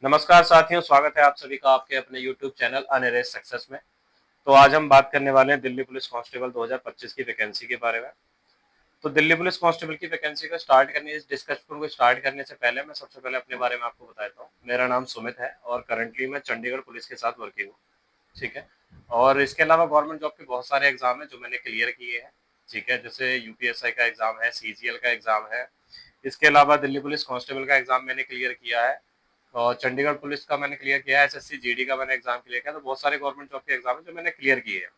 नमस्कार साथियों, स्वागत है आप सभी का आपके अपने YouTube चैनल अनरेस्ट सक्सेस में। तो आज हम बात करने वाले हैं दिल्ली पुलिस कांस्टेबल 2025 की वैकेंसी के बारे में। तो दिल्ली पुलिस कांस्टेबल की वैकेंसी को स्टार्ट करने इस डिस्कशन को स्टार्ट करने से पहले मैं सबसे पहले अपने बारे में आपको बता देता हूँ। मेरा नाम सुमित है और करंटली मैं चंडीगढ़ पुलिस के साथ वर्किंग हूँ। ठीक है। और इसके अलावा गवर्नमेंट जॉब के बहुत सारे एग्जाम है जो मैंने क्लियर किए हैं। ठीक है, जैसे यूपीएसआई का एग्जाम है, सीजीएल का एग्जाम है। इसके अलावा दिल्ली पुलिस कांस्टेबल का एग्जाम मैंने क्लियर किया है और चंडीगढ़ पुलिस का मैंने क्लियर किया है, एसएससी जीडी का मैंने एग्जाम क्लियर किया। तो बहुत सारे गवर्नमेंट जॉब के एग्जाम है जो मैंने क्लियर किए हैं।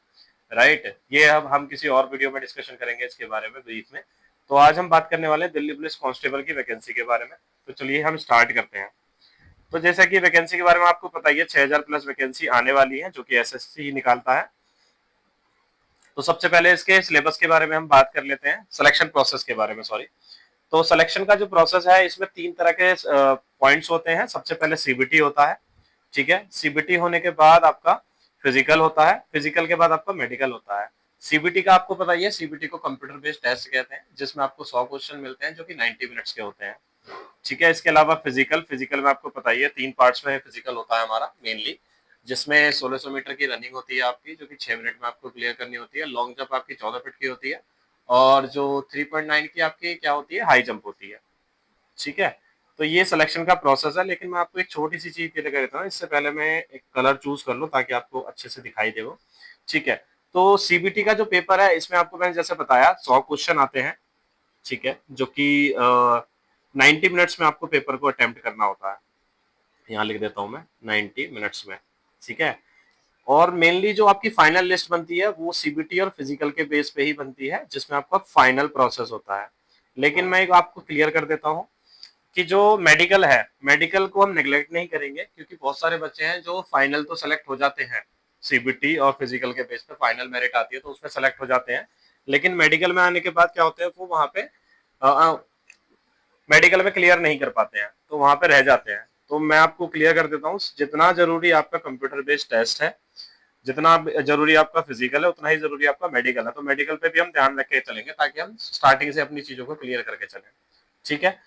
राइट, ये अब हम किसी और वीडियो में डिस्कशन करेंगे इसके बारे में ब्रीफ में। तो आज हम बात करने वाले हैं दिल्ली पुलिस कांस्टेबल की वैकेंसी के बारे में। तो चलिए हम स्टार्ट करते हैं। तो जैसा कि वैकेंसी के बारे में आपको पता ही है, 6000 प्लस वैकेंसी आने वाली है जो कि एसएससी निकालता है। तो सबसे पहले इसके सिलेबस के बारे में हम बात कर लेते हैं, सिलेक्शन प्रोसेस के बारे में, सॉरी। तो सिलेक्शन का जो प्रोसेस है इसमें 3 तरह के पॉइंट्स होते हैं। सबसे पहले सीबीटी होता है। ठीक है, सीबीटी होने के बाद आपका फिजिकल होता है, फिजिकल के बाद आपका मेडिकल होता है। सीबीटी का आपको पता ही है, सीबीटी को कंप्यूटर बेस्ड टेस्ट कहते हैं, जिसमें आपको 100 क्वेश्चन मिलते हैं जो कि 90 मिनट्स के होते हैं। ठीक है, इसके अलावा फिजिकल, फिजिकल में आपको पता ही है 3 पार्ट्स में फिजिकल होता है हमारा मेनली, जिसमें 1600 मीटर की रनिंग होती है आपकी, जो कि 6 मिनट में आपको क्लियर करनी होती है। लॉन्ग जंप आपकी 14 फीट की होती है और जो 3.9 की आपकी क्या होती है, हाई जंप होती है। ठीक है, तो ये सिलेक्शन का प्रोसेस है। लेकिन मैं आपको एक छोटी सी चीज क्लियर कर देता हूँ, इससे पहले मैं एक कलर चूज कर लूँ ताकि आपको अच्छे से दिखाई दे वो। ठीक है, तो सीबीटी का जो पेपर है इसमें आपको मैंने जैसे बताया 100 क्वेश्चन आते हैं। ठीक है, जो कि 90 मिनट्स में आपको पेपर को अटेम्प्ट करना होता है। यहाँ लिख देता हूँ मैं 90 मिनट्स में। ठीक है, और मेनली जो आपकी फाइनल लिस्ट बनती है वो सीबीटी और फिजिकल के बेस पे ही बनती है, जिसमें आपका फाइनल प्रोसेस होता है। लेकिन मैं एक आपको क्लियर कर देता हूँ कि जो मेडिकल है, मेडिकल को हम नेग्लेक्ट नहीं करेंगे, क्योंकि बहुत सारे बच्चे हैं जो फाइनल तो सेलेक्ट हो जाते हैं, सीबीटी और फिजिकल के बेस पे फाइनल मेरिट आती है तो उसमें सेलेक्ट हो जाते हैं। लेकिन मेडिकल में आने के बाद क्या होता है, वो वहां पे मेडिकल में क्लियर नहीं कर पाते हैं, तो वहां पे रह जाते हैं। तो मैं आपको क्लियर कर देता हूँ, जितना जरूरी आपका कंप्यूटर बेस्ड टेस्ट है, जितना जरूरी आपका फिजिकल है, उतना ही जरूरी आपका मेडिकल है। तो मेडिकल पे भी हम ध्यान रख के चलेंगे ताकि हम स्टार्टिंग से अपनी चीजों को क्लियर करके चलें। ठीक है,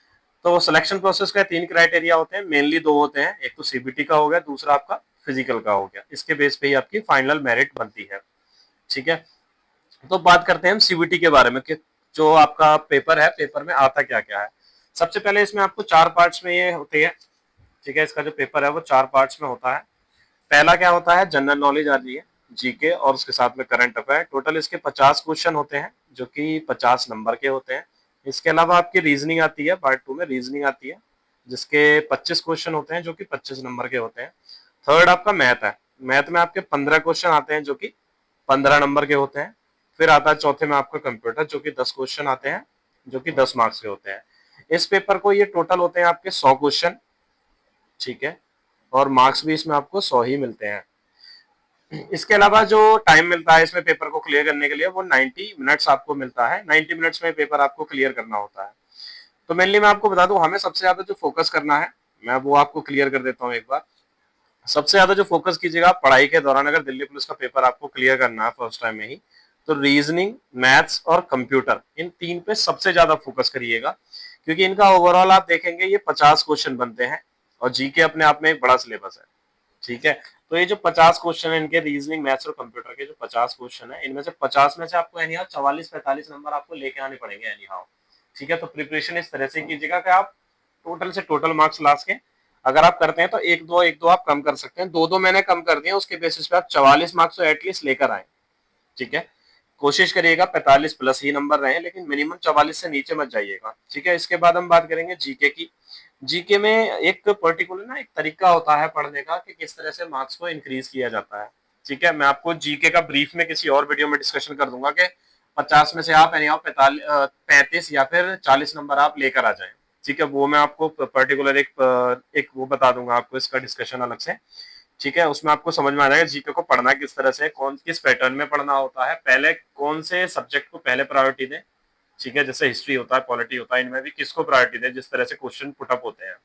तो सिलेक्शन प्रोसेस का 3 क्राइटेरिया होते हैं, मेनली 2 होते हैं। एक तो सीबीटी का हो गया, दूसरा आपका फिजिकल का हो गया। इसके बेस पे ही आपकी फाइनल मेरिट बनती है। ठीक है, तो बात करते हैं हम सीबीटी के बारे में कि जो आपका पेपर है, पेपर में आता क्या क्या है। सबसे पहले इसमें आपको 4 पार्ट्स में ये होते हैं। ठीक है, इसका जो पेपर है वो 4 पार्ट्स में होता है। पहला क्या होता है, जनरल नॉलेज आ रही है, जीके, और उसके साथ में करंट अफेयर। टोटल इसके 50 क्वेश्चन होते हैं जो कि 50 नंबर के होते हैं। इसके अलावा आपकी रीजनिंग आती है, पार्ट 2 में रीजनिंग आती है, जिसके 25 क्वेश्चन होते हैं जो कि 25 नंबर के होते हैं। थर्ड आपका मैथ है, मैथ में आपके 15 क्वेश्चन आते हैं जो कि 15 नंबर के होते हैं। फिर आता है चौथे में आपका कंप्यूटर, जो कि 10 क्वेश्चन आते हैं जो कि 10 मार्क्स के होते हैं। इस पेपर को ये टोटल होते हैं आपके 100 क्वेश्चन। ठीक है, और मार्क्स भी इसमें आपको 100 ही मिलते हैं। इसके अलावा जो टाइम मिलता है इसमें पेपर को क्लियर करने के लिए, वो 90 मिनट्स आपको मिलता है। 90 मिनट्स में पेपर आपको क्लियर करना होता है। तो मेनली मैं आपको बता दूं, हमें सबसे ज्यादा जो फोकस करना है, मैं वो आपको क्लियर कर देता हूँ एक बार। सबसे ज्यादा जो फोकस कीजिएगा पढ़ाई के दौरान, अगर दिल्ली पुलिस का पेपर आपको क्लियर करना है फर्स्ट टाइम में ही, तो रीजनिंग, मैथ्स और कंप्यूटर, इन 3 पे सबसे ज्यादा फोकस करिएगा, क्योंकि इनका ओवरऑल आप देखेंगे ये 50 क्वेश्चन बनते हैं और जीके अपने आप में एक बड़ा सिलेबस है। ठीक है, तो ये जो 50 क्वेश्चन है इनके, रीजनिंग, मैथ्स और कंप्यूटर के जो 50 क्वेश्चन है, इनमें से 50 में से आपको एनी हाउ 44-45 नंबर आपको लेके आने पड़ेंगे एनी हाउ। ठीक है, तो प्रिपरेशन इस तरह से कीजिएगा कि आप टोटल से टोटल मार्क्स ला सके। अगर आप करते हैं तो एक दो आप कम कर सकते हैं, दो मैंने कम कर दिए, उसके बेसिस पे आप 44 मार्क्स तो एटलीस्ट लेकर आए। ठीक है, कोशिश करिएगा 45 प्लस ही नंबर रहे, लेकिन मिनिमम 44 से नीचे मत जाइएगा। ठीक है, इसके बाद हम बात करेंगे जीके की। जीके में एक पर्टिकुलर ना एक तरीका होता है पढ़ने का कि किस तरह से मार्क्स को इंक्रीज किया जाता है। ठीक है, मैं आपको जीके का ब्रीफ में किसी और वीडियो में डिस्कशन कर दूंगा कि 50 में से आप 35 या फिर 40 नंबर आप लेकर आ जाएं। ठीक है, वो मैं आपको पर्टिकुलर एक वो बता दूंगा आपको, इसका डिस्कशन अलग से। ठीक है, उसमें आपको समझ में आ जाएगा जीके को पढ़ना किस तरह से, कौन किस पैटर्न में पढ़ना होता है, पहले कौन से सब्जेक्ट को पहले प्रायोरिटी दें। ठीक है, जैसे हिस्ट्री होता है, पॉलिटी होता है, इनमें भी किसको प्रायोरिटी दें, जिस तरह से क्वेश्चन पुटअप होते हैं।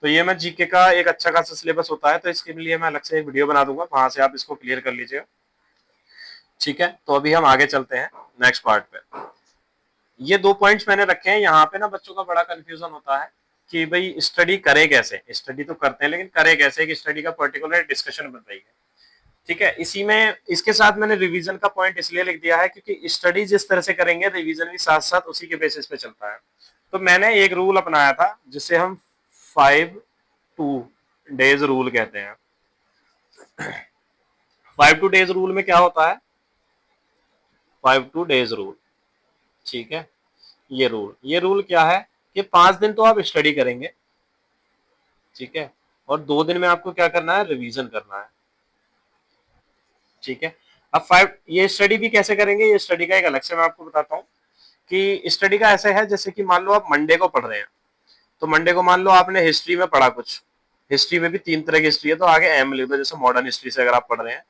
तो ये मैं जीके का एक अच्छा खासा सिलेबस होता है, तो इसके लिए मैं अलग से एक वीडियो बना दूंगा, वहां से आप इसको क्लियर कर लीजिएगा। ठीक है, तो अभी हम आगे चलते हैं नेक्स्ट पार्ट पे। ये 2 पॉइंट्स मैंने रखे हैं यहाँ पे ना, बच्चों का बड़ा कंफ्यूजन होता है कि भाई स्टडी करे कैसे, स्टडी तो करते हैं लेकिन करे कैसे, कि स्टडी का पर्टिकुलर डिस्कशन बताइए। ठीक है, इसी में इसके साथ मैंने रिवीजन का पॉइंट इसलिए लिख दिया है क्योंकि स्टडी जिस तरह से करेंगे रिवीजन भी साथ साथ उसी के बेसिस पे चलता है। तो मैंने एक रूल अपनाया था जिसे हम 5 2 डेज रूल कहते हैं। 5 2 डेज रूल में क्या होता है, 5 2 डेज रूल, ठीक है। ये रूल क्या है कि 5 दिन तो आप स्टडी करेंगे, ठीक है, और 2 दिन में आपको क्या करना है, रिवीजन करना है, ठीक है। अब 5 ये स्टडी भी कैसे करेंगे, ये स्टडी का एक अलग से मैं आपको बताता हूँ कि स्टडी का ऐसे है जैसे कि मान लो आप मंडे को पढ़ रहे हैं, तो मंडे को मान लो आपने हिस्ट्री में पढ़ा कुछ, हिस्ट्री में भी 3 तरह की हिस्ट्री है, तो आगे एम लिख दो, जैसे मॉडर्न हिस्ट्री से अगर आप पढ़ रहे हैं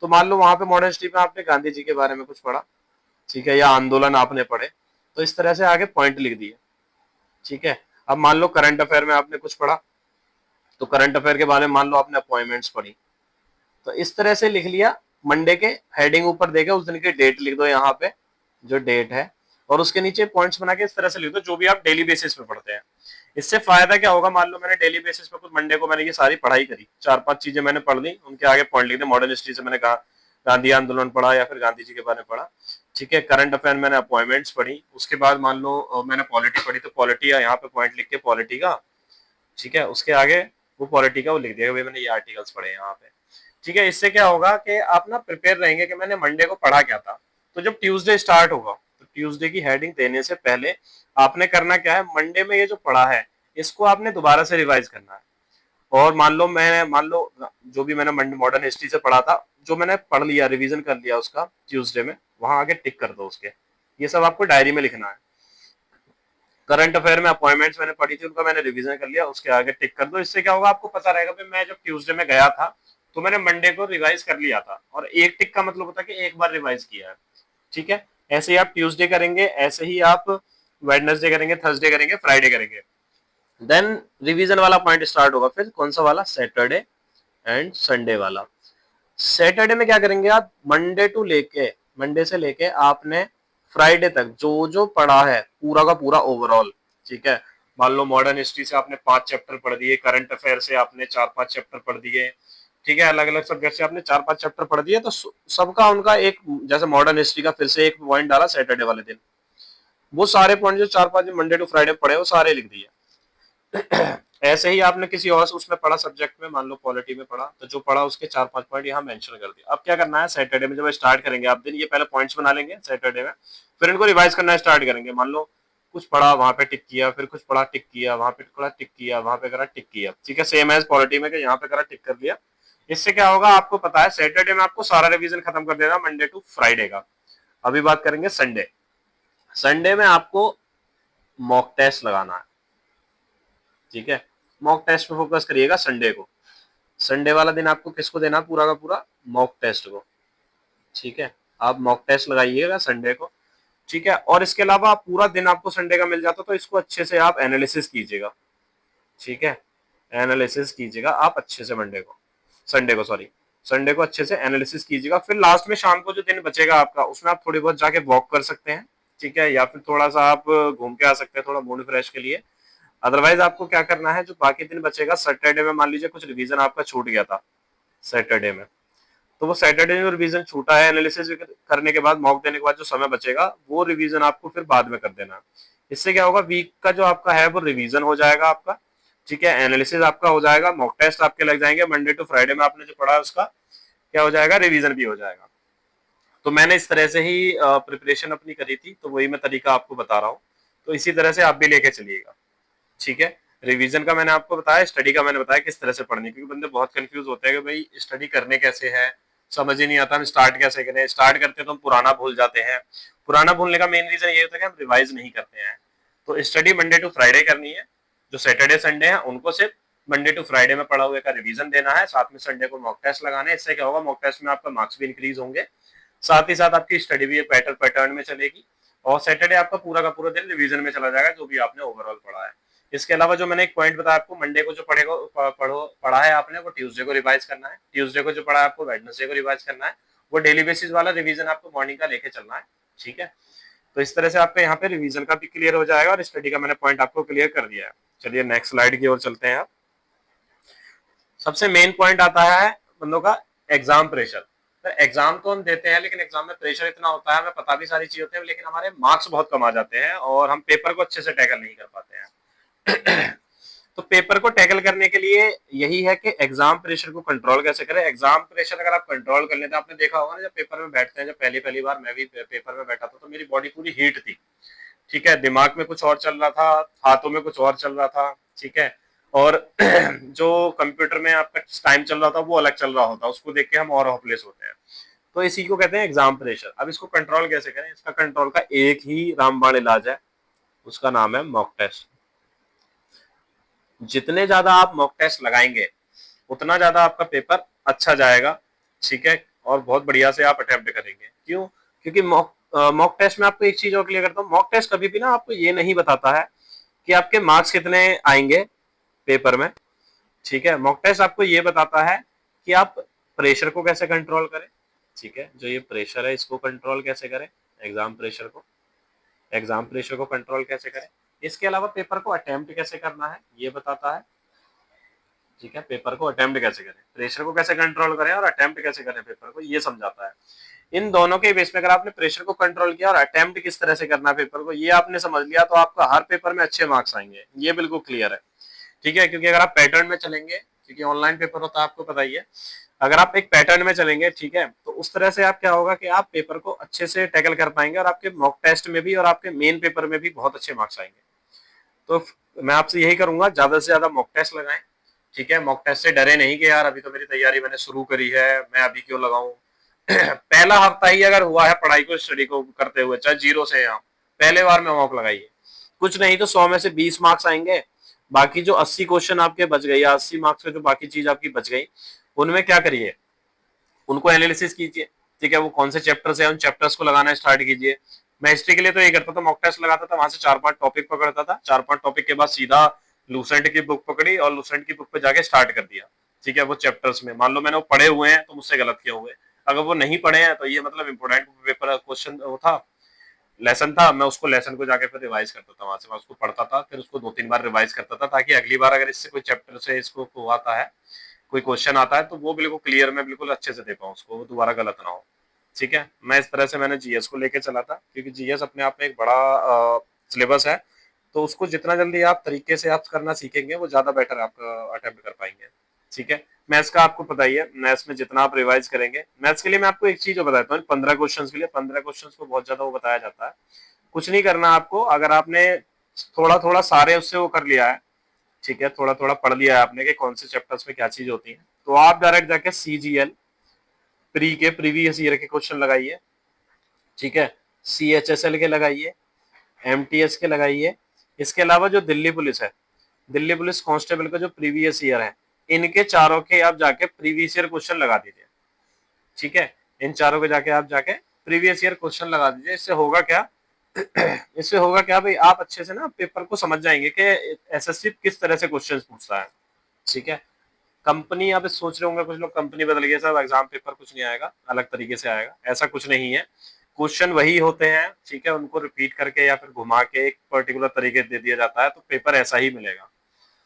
तो मान लो वहां पे मॉडर्न हिस्ट्री में आपने गांधी जी के बारे में कुछ पढ़ा, ठीक है, या आंदोलन आपने पढ़े, तो इस तरह से आगे पॉइंट लिख दिए, ठीक है। अब मान लो करंट अफेयर में आपने कुछ पढ़ा, तो करंट अफेयर के बारे में मान लो आपने अपॉइंटमेंट्स पढ़ी, तो इस तरह से लिख लिया। मंडे के हेडिंग ऊपर देके उस दिन की डेट लिख दो यहाँ पे, जो डेट है, और उसके नीचे पॉइंट्स बना के इस तरह से लिख दो जो भी आप डेली बेसिस पे पढ़ते हैं। इससे फायदा क्या होगा, मान लो मैंने डेली बेसिस पे कुछ मंडे को मैंने ये सारी पढ़ाई करी, 4 5 चीजें मैंने पढ़ ली, उनके आगे पॉइंट लिख दे, मॉडर्न हिस्ट्री से मैंने कहा गांधी आंदोलन पढ़ा या फिर गांधी जी के बारे में पढ़ा, ठीक है। करंट अफेयर मैंने अपॉइंटमेंट्स पढ़ी, उसके बाद मान लो मैंने पॉलिटी पढ़ी, तो पॉलिटी यहाँ पे पॉइंट लिख के पॉलिटी का, ठीक है, उसके आगे वो पॉलिटी का वो लिख दिया भाई मैंने ये आर्टिकल्स पढ़े यहाँ पे, ठीक है। इससे क्या होगा कि आप ना प्रिपेयर रहेंगे कि मैंने मंडे को पढ़ा क्या था। तो जब ट्यूसडे स्टार्ट होगा तो ट्यूसडे की हेडिंग देने से पहले आपने करना क्या है, मंडे में ये जो पढ़ा है इसको आपने दोबारा से रिवाइज करना है। और मान लो जो भी मैंने मॉडर्न हिस्ट्री से पढ़ा था, जो मैंने पढ़ लिया, रिवीजन कर लिया उसका ट्यूसडे में, वहां आगे टिक कर दो उसके, ये सब आपको डायरी में लिखना है। करंट अफेयर में अपॉइंटमेंट्स मैंने पढ़ी थी, उनका मैंने रिवीजन कर लिया, उसके आगे टिक कर दो। इससे क्या होगा, आपको पता रहेगा कि मैं जब ट्यूसडे में गया था तो मैंने मंडे को रिवाइज कर लिया था, और एक टिक का मतलब होता है कि एक बार रिवाइज किया है, ठीक है। ऐसे ही आप ट्यूसडे करेंगे, ऐसे ही आप वेडनेसडे करेंगे, थर्सडे करेंगे, फ्राइडे करेंगे। देन रिवीजन वाला पॉइंट स्टार्ट होगा, फिर कौन सा वाला, सैटरडे एंड संडे वाला। सैटरडे में क्या करेंगे आप, मंडे से लेके आपने फ्राइडे तक जो जो पढ़ा है पूरा का पूरा ओवरऑल, ठीक है। मान लो मॉडर्न हिस्ट्री से आपने 5 चैप्टर पढ़ दिए, करंट अफेयर से आपने 4 5 चैप्टर पढ़ दिए, ठीक है, अलग अलग सब्जेक्ट से आपने 4 5 चैप्टर पढ़ दिए, तो सबका उनका एक, जैसे मॉडर्न हिस्ट्री का फिर से एक पॉइंट डाला सैटरडे वाले दिन, वो सारे पॉइंट जो 4 5 मंडे टू फ्राइडे पढ़े वो सारे लिख दिए। ऐसे ही आपने किसी और उसमें पढ़ा सब्जेक्ट में, मान लो पॉलिटी में पढ़ा, तो जो पढ़ा उसके 4 5 पॉइंट यहाँ मेंशन कर दिया। अब क्या करना है, सैटरडे में जब स्टार्ट करेंगे आप दिन, ये पहले पॉइंट्स बना लेंगे सैटरडे में, फिर इनको रिवाइज करना स्टार्ट करेंगे। मान लो कुछ पढ़ा वहां पे टिक किया, फिर कुछ पढ़ा टिक किया, वहां पे पढ़ा टिक किया, वहां पे करा टिक किया, ठीक है, सेम एज पॉलिटी में यहाँ पे करा टिक कर दिया। इससे क्या होगा, आपको पता है सैटरडे में आपको सारा रिवीजन खत्म कर देना मंडे टू फ्राइडे का। अभी बात करेंगे संडे। संडे में आपको मॉक टेस्ट लगाना है, ठीक है। मॉक टेस्ट पे फोकस करिएगा संडे को। संडे वाला दिन आपको किसको देना, पूरा का पूरा मॉक टेस्ट को, ठीक है। आप मॉक टेस्ट लगाइएगा संडे को, ठीक है। और इसके अलावा पूरा दिन आपको संडे का मिल जाता तो इसको अच्छे से आप एनालिसिस कीजिएगा, ठीक है। एनालिसिस कीजिएगा आप अच्छे से संडे को अच्छे से एनालिसिस कीजिएगा। फिर लास्ट में शाम को जो दिन बचेगा आपका, उसमें आप थोड़ी बहुत जाके वॉक कर सकते हैं, ठीक है, या फिर थोड़ा सा आप घूम के आ सकते हैं थोड़ा मूड फ्रेश के लिए। अदरवाइज आपको क्या करना है, जो बाकी दिन बचेगा सैटरडे में, मान लीजिए कुछ रिवीजन आपका छूट गया था सैटरडे में, तो वो सैटरडे में रिवीजन छूटा है, एनालिसिस करने के बाद, मॉक देने के बाद जो समय बचेगा वो रिवीजन आपको फिर बाद में कर देना। इससे क्या होगा, वीक का जो आपका है वो रिवीजन हो जाएगा आपका, ठीक है, एनालिसिस आपका हो जाएगा, मॉक टेस्ट आपके लग जाएंगे, मंडे टू फ्राइडे में आपने जो पढ़ा है उसका क्या हो जाएगा, रिवीजन भी हो जाएगा। तो मैंने इस तरह से ही प्रिपरेशन अपनी करी थी, तो वही मैं तरीका आपको बता रहा हूँ। तो इसी तरह से आप भी लेके चलिएगा, ठीक है। रिवीजन का मैंने आपको बताया, स्टडी का मैंने बताया किस तरह से पढ़नी, क्योंकि बंदे बहुत कंफ्यूज होते हैं कि भाई स्टडी करने कैसे है, समझ ही नहीं आता, हम स्टार्ट कैसे करें। स्टार्ट करते हैं तो हम पुराना भूल जाते हैं। पुराना भूलने का मेन रीजन ये होता है कि हम रिवाइज नहीं करते हैं। तो स्टडी मंडे टू फ्राइडे करनी है, जो सैटरडे संडे है उनको सिर्फ मंडे टू फ्राइडे में पढ़ा हुए का रिवीजन देना है, साथ में संडे को मॉक टेस्ट लगाना है। इससे क्या होगा, मॉक टेस्ट में आपका मार्क्स भी इंक्रीज होंगे, साथ ही साथ आपकी स्टडी भी पैटर्न में चलेगी, और सैटरडे आपका पूरा का पूरा दिन रिवीजन में चला जाएगा जो भी आपने ओवरऑल पढ़ा है। इसके अलावा जो मैंने एक पॉइंट बताया आपको, मंडे को जो पढ़ा है आपने वो ट्यूसडे को रिवाइज करना है, ट्यूसडे को जो पढ़ा है आपको वेडनेसडे को रिवाइज करना है। वो डेली बेसिस वाला रिवीजन आपको मॉर्निंग का लेके चलना है, ठीक है। तो इस तरह से आपका यहाँ पे रिवीजन का भी क्लियर हो जाएगा और स्टडी का मैंने पॉइंट आपको क्लियर कर दिया है। चलिए नेक्स्ट स्लाइड की ओर चलते हैं। आप सबसे मेन पॉइंट आता है बंदों का एग्जाम प्रेशर। तो एग्जाम तो हम देते हैं, लेकिन एग्जाम में प्रेशर इतना होता है, हमें पता भी सारी चीज होती है, लेकिन हमारे मार्क्स बहुत कम आ जाते हैं और हम पेपर को अच्छे से टैकल नहीं कर पाते हैं। तो पेपर को टैकल करने के लिए यही है कि एग्जाम प्रेशर को कंट्रोल कैसे करें। एग्जाम प्रेशर अगर आप कंट्रोल कर लेते हैं, आपने देखा होगा ना, जब पेपर में बैठते हैं, जब पहली पहली बार मैं भी पेपर में बैठा था तो मेरी बॉडी पूरी हीट थी, ठीक है, दिमाग में कुछ और चल रहा था, हाथों में कुछ और चल रहा था, ठीक है, और जो कंप्यूटर में आपका टाइम चल रहा था वो अलग चल रहा होता, उसको देख के हम और होपलेस होते हैं। तो इसी को कहते हैं एग्जाम प्रेशर। अब इसको कंट्रोल कैसे करें? इसका कंट्रोल का एक ही रामबाण इलाज है, उसका नाम है मॉक टेस्ट। जितने ज्यादा आप मॉक टेस्ट लगाएंगे उतना ज्यादा आपका पेपर अच्छा जाएगा, ठीक है, और बहुत बढ़िया से आप अटेम्प्ट करेंगे। क्यों? क्योंकि मॉक टेस्ट में आपको एक चीज और क्लियर करता हूँ, मॉक टेस्ट कभी भी ना आपको ये नहीं बताता है कि आपके मार्क्स कितने आएंगे पेपर में, ठीक है। मॉक टेस्ट आपको ये बताता है कि आप प्रेशर को कैसे कंट्रोल करें, ठीक है, जो ये प्रेशर है इसको कंट्रोल कैसे करें, एग्जाम प्रेशर को कंट्रोल कैसे करें। इसके अलावा पेपर को अटेम्प्ट कैसे करना है ये बताता है, ठीक है, पेपर को अटेम्प्ट कैसे करें, प्रेशर को कैसे कंट्रोल करें और अटेम्प्ट कैसे करें पेपर को, ये समझाता है। इन दोनों के बेस पे अगर आपने प्रेशर को कंट्रोल किया और अटेम्प्ट किस तरह से करना है पेपर को, ये आपने समझ लिया, तो आपका हर पेपर में अच्छे मार्क्स आएंगे, ये बिल्कुल क्लियर है, ठीक है। क्योंकि अगर आप पैटर्न में चलेंगे, क्योंकि ऑनलाइन पेपर होता है आपको पता ही है, अगर आप एक पैटर्न में चलेंगे, ठीक है, तो उस तरह से आप क्या होगा कि आप पेपर को अच्छे से टैकल कर पाएंगे और आपके मॉक टेस्ट में भी और आपके मेन पेपर में भी बहुत अच्छे मार्क्स आएंगे। तो मैं आपसे यही करूंगा, ज्यादा से ज्यादा मॉक टेस्ट लगाएं, ठीक है। मॉक टेस्ट से डरे नहीं कि यार अभी तो मेरी तैयारी मैंने शुरू करी है, मैं अभी क्यों लगाऊं। पहला हफ्ता ही अगर हुआ है पढ़ाई को, स्टडी को करते हुए, चाहे जीरो से या पहले बार में मॉक लगाइए, कुछ नहीं तो 100 में से 20 मार्क्स आएंगे, बाकी जो 80 क्वेश्चन आपके बच गए या 80 मार्क्स में जो बाकी चीज आपकी बच गई, उनमें क्या करिए, उनको एनालिसिस कीजिए, ठीक है, वो कौन से चैप्टर है उन चैप्टर्स को लगाना स्टार्ट कीजिए। मैं हिस्ट्री के लिए तो ये करता था, मॉक टेस्ट लगाता था, वहां से 4-5 टॉपिक पकड़ता था, 4-5 टॉपिक के बाद सीधा लूसेंट की बुक पकड़ी और लूसेंट की बुक पे जाके स्टार्ट कर दिया, ठीक है। वो चैप्टर्स में मान लो मैंने वो पढ़े हुए हैं तो मुझसे गलत किए हुए, अगर वो नहीं पढ़े हैं तो ये मतलब इंपोर्टेंट पेपर क्वेश्चन वो था, लेसन था, मैं उसको लेसन को जाके फिर रिवाइज करता था, वहां से मैं उसको पढ़ता था, फिर उसको 2-3 बार रिवाइज करता था, ताकि अगली बार अगर इससे कोई चैप्टर से इसको आता है, कोई क्वेश्चन आता है, तो वो बिल्कुल क्लियर में बिल्कुल अच्छे से दे पाऊँ उसको, वो दोबारा गलत ना हो, ठीक है। मैं इस तरह से मैंने जीएस को लेके चला था, क्योंकि जीएस अपने आप में एक बड़ा सिलेबस है, तो उसको जितना जल्दी आप तरीके से आप करना सीखेंगे वो ज्यादा बेटर आप अटेम्प्ट कर पाएंगे, ठीक है। मैथ्स का आपको पता ही है, मैथ्स में जितना आप रिवाइज करेंगे, मैथ्स के लिए मैं आपको एक चीज बताता हूँ, 15 क्वेश्चन के लिए 15 क्वेश्चन को बहुत ज्यादा वो बताया जाता है, कुछ नहीं करना आपको, अगर आपने थोड़ा थोड़ा सारे उससे वो कर लिया है, ठीक है, थोड़ा थोड़ा पढ़ लिया है आपने कि कौन से चैप्टर्स में क्या चीज होती है, तो आप डायरेक्ट जाके सीजीएल प्री के प्रीवियस ईयर के क्वेश्चन लगाइए, ठीक है, सीएचएसएल के लगाइए, एमटीएस के लगाइए। इसके अलावा जो दिल्ली पुलिस है, दिल्ली पुलिस कांस्टेबल का जो प्रीवियस ईयर है, इनके चारों के आप जाके प्रीवियस ईयर क्वेश्चन लगा दीजिए, ठीक है, इन चारों के जाके आप जाके प्रीवियस ईयर क्वेश्चन लगा दीजिए। इससे होगा क्या, इससे होगा क्या भाई, आप अच्छे से ना पेपर को समझ जाएंगे कि एसएससी किस तरह से क्वेश्चन पूछता है, ठीक है। कंपनी आप सोच रहे होंगे कुछ लोग, कंपनी बदल गई साहब, एग्जाम पेपर कुछ नहीं आएगा, अलग तरीके से आएगा, ऐसा कुछ नहीं है, क्वेश्चन वही होते हैं, ठीक है, उनको रिपीट करके या फिर घुमा के एक पर्टिकुलर तरीके दे दिया जाता है, तो पेपर ऐसा ही मिलेगा,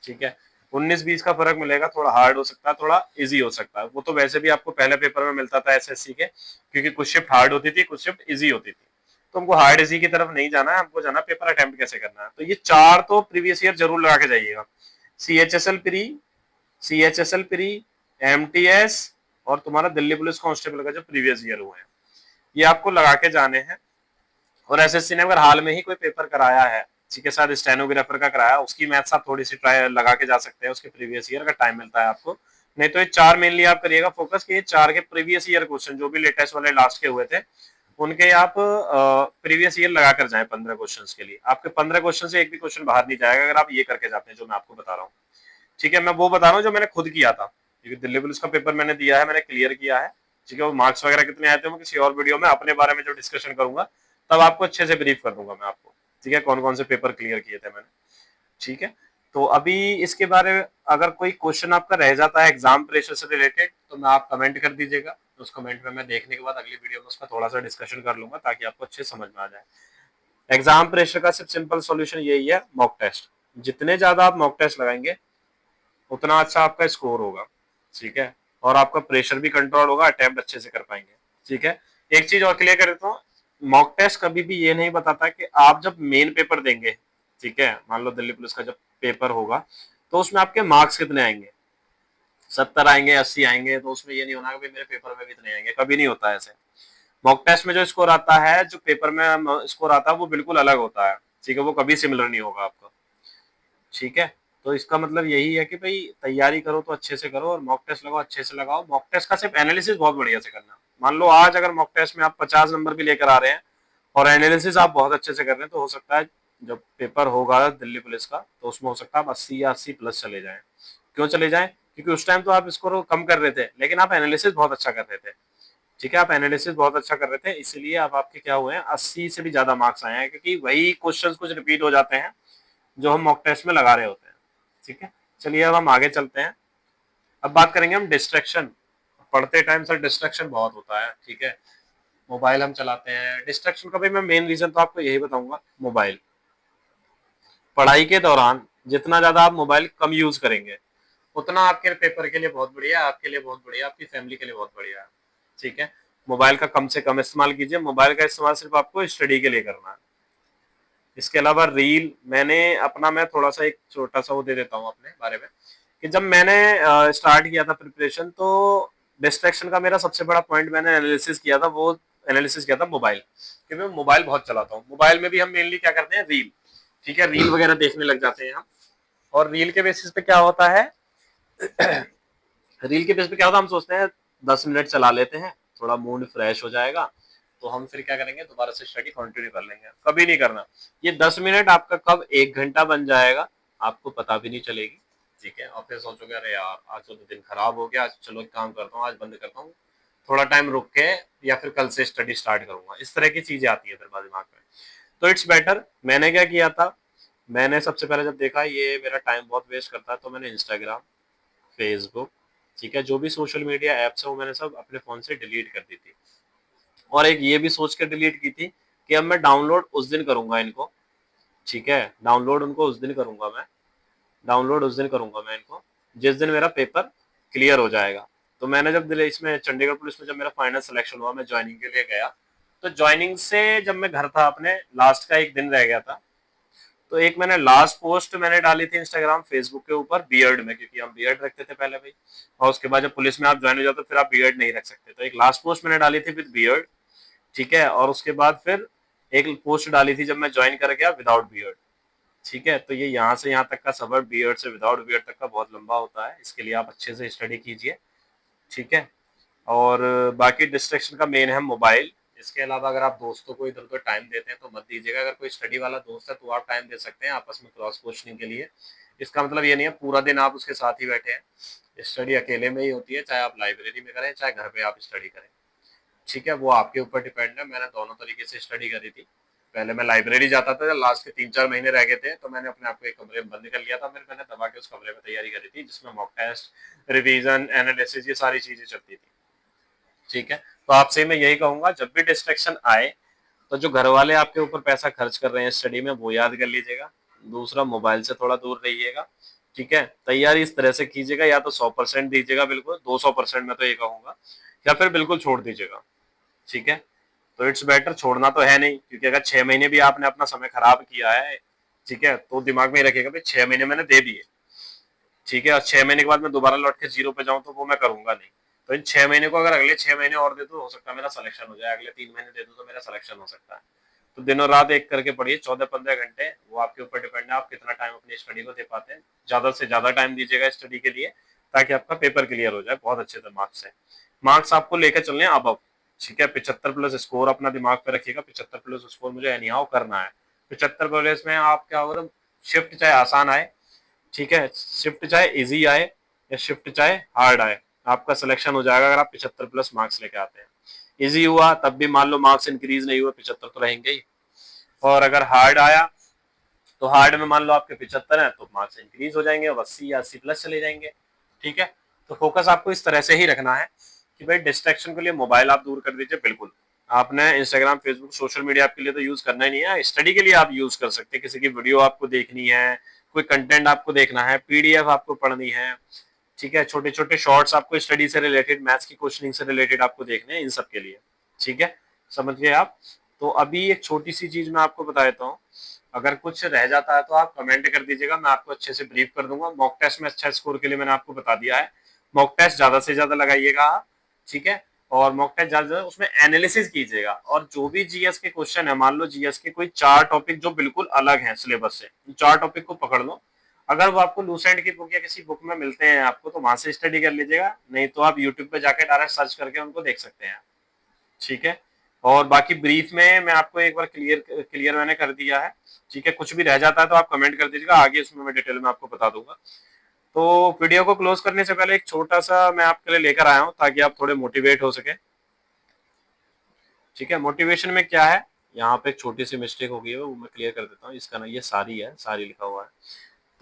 ठीक है। 19-20 का फर्क मिलेगा, थोड़ा हार्ड हो सकता है, थोड़ा इजी हो सकता है, वो तो वैसे भी आपको पहले पेपर में मिलता था एसएससी के, क्योंकि कुछ शिफ्ट हार्ड होती थी, कुछ शिफ्ट इजी होती थी, तो हमको हार्ड इजी की तरफ नहीं जाना है, हमको जाना पेपर अटेम्प्ट कैसे करना है। तो ये 4 तो प्रीवियस ईयर जरूर लगा के जाइएगा, सीएचएसएल प्री, एमटीएस और तुम्हारा दिल्ली पुलिस कांस्टेबल का जो प्रीवियस ईयर हुए हैं, ये आपको लगा के जाने हैं। और एसएससी ने अगर हाल में ही कोई पेपर कराया है, ठीक है, साथ स्टेनोग्राफर का कराया, उसकी मैथ्स आप थोड़ी सी ट्राई लगा के जा सकते हैं, उसके प्रीवियस ईयर का टाइम मिलता है आपको, नहीं तो ये 4 मेनली आप करिएगा फोकस, कि ये 4 के प्रीवियस ईयर क्वेश्चन जो भी लेटेस्ट वाले लास्ट के हुए थे, उनके आप प्रीवियस ईयर लगा कर जाए 15 क्वेश्चन के लिए, आपके 15 क्वेश्चन से एक भी क्वेश्चन बाहर नहीं जाएगा अगर आप ये करके जाते हैं जो मैं आपको बता रहा हूँ, ठीक है। मैं वो बता रहा हूँ जो मैंने खुद किया था, क्योंकि दिल्ली पुलिस का पेपर मैंने दिया है, मैंने क्लियर किया है, ठीक है। वो मार्क्स वगैरह कितने आए थे वो किसी और वीडियो में अपने बारे में जो डिस्कशन करूंगा तब आपको अच्छे से ब्रीफ कर दूंगा मैं आपको, ठीक है, कौन कौन से पेपर क्लियर किए थे मैंने, ठीक है। तो अभी इसके बारे में अगर कोई क्वेश्चन आपका रह जाता है एग्जाम प्रेशर से रिलेटेड, तो मैं आप कमेंट कर दीजिएगा, तो उस कमेंट में मैं देखने के बाद अगली वीडियो में उसका थोड़ा सा डिस्कशन कर लूंगा, ताकि आपको अच्छे समझ में आ जाए। एग्जाम प्रेशर का सिर्फ सिंपल सॉल्यूशन यही है, मॉक टेस्ट। जितने ज्यादा आप मॉक टेस्ट लगाएंगे उतना अच्छा आपका स्कोर होगा, ठीक है, और आपका प्रेशर भी कंट्रोल होगा, अटेम्प्ट अच्छे से कर पाएंगे, ठीक है। एक चीज और क्लियर कर देता हूँ, मॉक टेस्ट कभी भी ये नहीं बताता कि आप जब मेन पेपर देंगे, ठीक है, मान लो दिल्ली पुलिस का जब पेपर होगा तो उसमें आपके मार्क्स कितने आएंगे, 70 आएंगे, 80 आएंगे, तो उसमें ये नहीं होना कि मेरे पेपर में भी इतने आएंगे, कभी नहीं होता है ऐसे। मॉक टेस्ट में जो स्कोर आता है, जो पेपर में स्कोर आता है, वो बिल्कुल अलग होता है, ठीक है, वो कभी सिमिलर नहीं होगा आपका, ठीक है। तो इसका मतलब यही है कि भाई तैयारी करो तो अच्छे से करो, और मॉक टेस्ट लगाओ अच्छे से लगाओ। मॉक टेस्ट का सिर्फ एनालिसिस बहुत बढ़िया से करना। मान लो आज अगर मॉक टेस्ट में आप 50 नंबर भी लेकर आ रहे हैं और एनालिसिस आप बहुत अच्छे से कर रहे हैं, तो हो सकता है जब पेपर होगा दिल्ली पुलिस का तो उसमें हो सकता है आप 80 या 80 प्लस चले जाएं। क्यों चले जाएं? क्योंकि उस टाइम तो आप स्कोर कम कर रहे थे, लेकिन आप एनालिसिस बहुत अच्छा कर रहे थे, ठीक है, आप एनालिसिस बहुत अच्छा कर रहे थे, इसलिए अब आपके क्या हुए हैं, 80 से भी ज्यादा मार्क्स आए हैं, क्योंकि वही क्वेश्चंस कुछ रिपीट हो जाते हैं जो हम मॉक टेस्ट में लगा रहे होते हैं, ठीक है। चलिए अब हम आगे चलते हैं। अब बात करेंगे हम डिस्ट्रैक्शन। पढ़ते टाइम सर डिस्ट्रैक्शन बहुत होता है, ठीक है, मोबाइल हम चलाते हैं। डिस्ट्रैक्शन का भी मैं मेन रीजन तो आपको यही बताऊंगा, मोबाइल। पढ़ाई के दौरान जितना ज्यादा आप मोबाइल कम यूज करेंगे उतना आपके पेपर के लिए बहुत बढ़िया, आपके लिए बहुत बढ़िया, आपकी फैमिली के लिए बहुत बढ़िया है, ठीक है। मोबाइल का कम से कम इस्तेमाल कीजिए, मोबाइल का इस्तेमाल सिर्फ आपको स्टडी के लिए करना है। इसके अलावा रील, मैं थोड़ा सा एक छोटा सा वो दे देता हूँ अपने बारे में, कि जब मैंने स्टार्ट किया था प्रिपरेशन, तो डिस्ट्रैक्शन का मेरा सबसे बड़ा पॉइंट मैंने एनालिसिस किया था, वो एनालिसिस किया था मोबाइल, क्योंकि मैं मोबाइल बहुत चलाता हूँ। मोबाइल में भी हम मेनली क्या करते हैं, रील, ठीक है, रील वगैरह देखने लग जाते हैं हम। और रील के बेसिस पे क्या होता है, रील के बेस पे क्या होता है, हम सोचते हैं 10 मिनट चला लेते हैं, थोड़ा मूड फ्रेश हो जाएगा, तो हम फिर क्या करेंगे, दोबारा से स्टडी कंटिन्यू कर लेंगे। कभी नहीं करना। ये 10 मिनट आपका कब 1 घंटा बन जाएगा आपको पता भी नहीं चलेगी, ठीक है। और फिर सोचोगे अरे यार आज तो दिन खराब हो गया, आज चलो एक काम करता हूँ, आज बंद करता हूँ, थोड़ा टाइम रुक के या फिर कल से स्टडी स्टार्ट करूंगा, इस तरह की चीजें आती है फिर बाद दिमाग में। तो इट्स बेटर, मैंने क्या किया था, मैंने सबसे पहले जब देखा ये मेरा टाइम बहुत वेस्ट करता है, तो मैंने इंस्टाग्राम, फेसबुक, ठीक है, जो भी सोशल मीडिया एप्स है वो मैंने सब अपने फोन से डिलीट कर दी थी। और एक ये भी सोच कर डिलीट की थी कि अब मैं डाउनलोड उस दिन करूंगा इनको, ठीक है, डाउनलोड उनको उस दिन करूंगा मैं, डाउनलोड उस दिन करूंगा मैं इनको जिस दिन मेरा पेपर क्लियर हो जाएगा। तो मैंने जब इसमें चंडीगढ़ पुलिस में जब मेरा फाइनल सिलेक्शन हुआ, मैं ज्वाइनिंग के लिए गया, तो ज्वाइनिंग से जब मैं घर था अपने, लास्ट का एक दिन रह गया था, तो एक मैंने लास्ट पोस्ट मैंने डाली थी इंस्टाग्राम फेसबुक के ऊपर बियर्ड में, क्योंकि हम बियर्ड रखते थे पहले भाई, और उसके बाद जब पुलिस में आप ज्वाइन हो जाते फिर आप बियर्ड नहीं रख सकते, तो एक लास्ट पोस्ट मैंने डाली थी विद बियर्ड, ठीक है, और उसके बाद फिर एक पोस्ट डाली थी जब मैं ज्वाइन कर गया विदाउट बियर्ड, ठीक है। तो ये यहाँ से यहाँ तक का सफर बियर्ड से विदाउट बियर्ड तक का बहुत लंबा होता है, इसके लिए आप अच्छे से स्टडी कीजिए, ठीक है। और बाकी डिस्ट्रैक्शन का मेन है मोबाइल। इसके अलावा अगर आप दोस्तों को इधर उधर टाइम देते हैं तो मत दीजिएगा। अगर कोई स्टडी वाला दोस्त है तो आप टाइम दे सकते हैं आपस में क्रॉस क्वेश्चनिंग के लिए। इसका मतलब ये नहीं है पूरा दिन आप उसके साथ ही बैठे हैं। स्टडी अकेले में ही होती है, चाहे आप लाइब्रेरी में करें चाहे घर पे आप स्टडी करें, ठीक है, वो आपके ऊपर डिपेंड है। मैंने दोनों तरीके से स्टडी करी थी। पहले मैं लाइब्रेरी जाता था, जब लास्ट के 3-4 महीने रह गए थे तो मैंने अपने आप को एक कमरे में बंद कर लिया था, फिर मैंने दबा के उस कमरे में तैयारी करी थी जिसमें मॉक टेस्ट, रिवीजन, एनालिसिस, ये सारी चीजें चलती थी, ठीक है। तो आपसे मैं यही कहूंगा जब भी डिस्ट्रैक्शन आए तो जो घर वाले आपके ऊपर पैसा खर्च कर रहे हैं स्टडी में वो याद कर लीजिएगा, दूसरा मोबाइल से थोड़ा दूर रहिएगा, ठीक है। तैयारी इस तरह से कीजिएगा, या तो 100% दीजिएगा, बिल्कुल 200% मैं तो ये कहूंगा, या फिर बिल्कुल छोड़ दीजिएगा, ठीक है। तो इट्स बेटर, छोड़ना तो है नहीं, क्योंकि अगर 6 महीने भी आपने अपना समय खराब किया है, ठीक है, तो दिमाग में ही रखिएगा भाई 6 महीने मैंने दे दिए, ठीक है, और 6 महीने के बाद मैं दोबारा लौट के जीरो पे जाऊं तो वो मैं करूंगा नहीं। तो इन 6 महीने को अगर अगले 6 महीने और दे दो, हो सकता है मेरा सिलेक्शन हो जाए, अगले 3 महीने दे दो तो मेरा सिलेक्शन हो सकता है। तो दिनों रात एक करके पढ़िए, 14-15 घंटे, वो आपके ऊपर डिपेंड है आप कितना टाइम अपनी स्टडी को दे पाते हैं। ज्यादा से ज्यादा टाइम दीजिएगा स्टडी के लिए, ताकि आपका पेपर क्लियर हो जाए बहुत अच्छे से मार्क्स से। मार्क्स आपको लेकर चलने अब, ठीक है, 75 प्लस स्कोर अपना दिमाग पे रखिएगा, 75 प्लस स्कोर मुझे एनीहाउ करना है। 75 प्लस में आप क्या होगा, शिफ्ट चाहे आसान आए, ठीक है, शिफ्ट चाहे इजी आए या शिफ्ट चाहे हार्ड आए, आपका सिलेक्शन हो जाएगा अगर आप 75 प्लस मार्क्स लेके आते हैं। इजी हुआ तब भी मान लो मार्क्स इंक्रीज नहीं हुए, 75 तो रहेंगे ही। और अगर हार्ड आया तो हार्ड में मान लो आपके 75 है तो मार्क्स इंक्रीज हो जाएंगे और 80 या 80 प्लस चले जाएंगे, ठीक है। तो फोकस आपको इस तरह से ही रखना है कि भाई डिस्ट्रैक्शन के लिए मोबाइल आप दूर कर दीजिए बिल्कुल, आपने इंस्टाग्राम, फेसबुक, सोशल मीडिया आपके लिए तो यूज करना ही नहीं है, स्टडी के लिए आप यूज कर सकते हैं। किसी की वीडियो आपको देखनी है, कोई कंटेंट आपको देखना है, पीडीएफ आपको पढ़नी है, ठीक है, छोटे छोटे शॉर्ट्स आपको स्टडी से रिलेटेड, मैथ्स की क्वेश्चनिंग से रिलेटेड आपको देखने हैं, इन सब के लिए। ठीक है, समझ गए आप। तो अभी एक छोटी सी चीज मैं आपको बता देता हूँ, अगर कुछ रह जाता है तो आप कमेंट कर दीजिएगा, मैं आपको अच्छे से ब्रीफ कर दूंगा। मॉक टेस्ट में अच्छा स्कोर के लिए मैंने आपको बता दिया है, मॉक टेस्ट ज्यादा से ज्यादा लगाइएगा आप, ठीक है। और मॉक टेस्ट ज्यादा उसमें एनालिसिस कीजिएगा, और जो भी जीएस के क्वेश्चन है, मान लो जीएस के कोई 4 टॉपिक जो बिल्कुल अलग हैं सिलेबस से, 4 टॉपिक को पकड़ लो। अगर वो आपको लूसेंट की बुक या किसी बुक में मिलते हैं आपको, तो वहां से स्टडी कर लीजिएगा, नहीं तो आप यूट्यूब पे जाके डायरेक्ट सर्च करके उनको देख सकते हैं। ठीक है, और बाकी ब्रीफ में मैं आपको एक बार क्लियर क्लियर मैंने कर दिया है। ठीक है, कुछ भी रह जाता है तो आप कमेंट कर दीजिएगा, आगे उसमें मैं डिटेल में आपको बता दूंगा। तो वीडियो को क्लोज करने से पहले एक छोटा सा मैं आपके लिए लेकर आया हूँ, ताकि आप थोड़े मोटिवेट हो सके। ठीक है, मोटिवेशन में क्या है, यहाँ पे एक छोटी सी मिस्टेक हो गई है, वो मैं क्लियर कर देता हूँ। इसका ना ये सारी है, सारी लिखा हुआ है।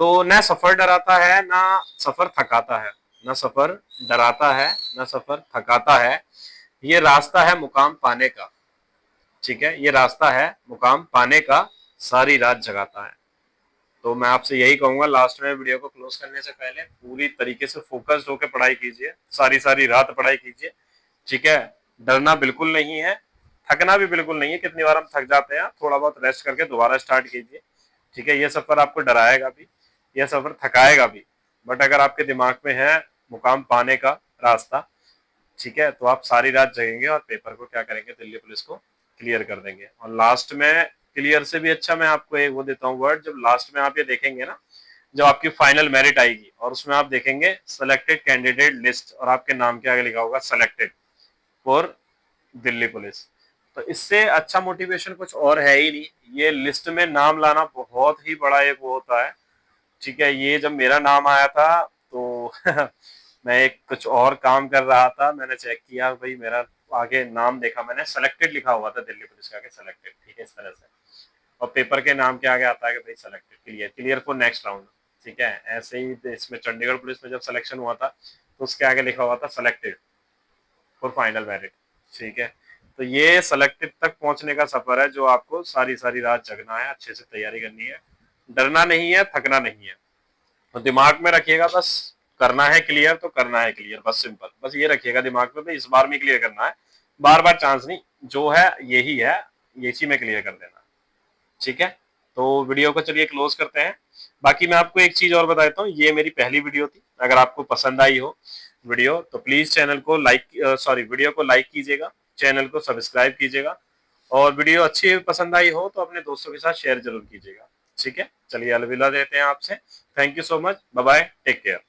तो न सफर डराता है, ना सफर थकाता है, ना सफर डराता है, ना सफर थकाता है, ये रास्ता है मुकाम पाने का। ठीक है, ये रास्ता है मुकाम पाने का, सारी रात जगाता है। तो मैं आपसे यही कहूंगा, लास्ट में वीडियो को क्लोज करने से पहले पूरी तरीके से फोकस्ड होकर पढ़ाई कीजिए, सारी सारी रात पढ़ाई कीजिए। ठीक है, डरना बिल्कुल नहीं है, थकना भी बिल्कुल नहीं है। कितनी बार हम थक जाते हैं, थोड़ा बहुत रेस्ट करके दोबारा स्टार्ट कीजिए। ठीक है, ये सफर आपको डराएगा भी, यह सफर थकाएगा भी, बट अगर आपके दिमाग में है मुकाम पाने का रास्ता, ठीक है, तो आप सारी रात जगेंगे और पेपर को क्या करेंगे, दिल्ली पुलिस को क्लियर कर देंगे। और लास्ट में क्लियर से भी अच्छा मैं आपको एक वो देता हूँ वर्ड, जब लास्ट में आप ये देखेंगे ना, जब आपकी फाइनल मेरिट आएगी और उसमें आप देखेंगे सिलेक्टेड कैंडिडेट लिस्ट, और आपके नाम के आगे लिखा होगा सेलेक्टेड फॉर दिल्ली पुलिस, तो इससे अच्छा मोटिवेशन कुछ और है ही नहीं। ये लिस्ट में नाम लाना बहुत ही बड़ा एक वो होता है। ठीक है, ये जब मेरा नाम आया था तो मैं एक कुछ और काम कर रहा था, मैंने चेक किया भाई, मेरा आगे नाम देखा मैंने, सेलेक्टेड लिखा हुआ था दिल्ली पुलिस के आगे, सेलेक्टेड। ठीक है, इस तरह से। और पेपर के नाम के आगे आता है कि भाई selected, clear, clear for next round. ठीक है, ऐसे ही इसमें चंडीगढ़ पुलिस में जब सिलेक्शन हुआ था, तो उसके आगे लिखा हुआ था सेलेक्टेड फॉर फाइनल मेरिट। ठीक है, तो ये सेलेक्टेड तक पहुंचने का सफर है, जो आपको सारी सारी रात जगना है, अच्छे से तैयारी करनी है, डरना नहीं है, थकना नहीं है। तो दिमाग में रखिएगा, बस करना है क्लियर तो करना है क्लियर, बस सिंपल, बस ये रखिएगा दिमाग में, इस बार में क्लियर करना है, बार बार चांस नहीं, जो है यही है, यही में क्लियर कर देना। ठीक है, तो वीडियो को चलिए क्लोज करते हैं। बाकी मैं आपको एक चीज और बता देता हूँ, ये मेरी पहली वीडियो थी, अगर आपको पसंद आई हो वीडियो तो प्लीज चैनल को लाइक, सॉरी, वीडियो को लाइक कीजिएगा, चैनल को सब्सक्राइब कीजिएगा, और वीडियो अच्छी पसंद आई हो तो अपने दोस्तों के साथ शेयर जरूर कीजिएगा। ठीक है, चलिए अलविदा देते हैं आपसे। Thank you so much, bye bye, take care.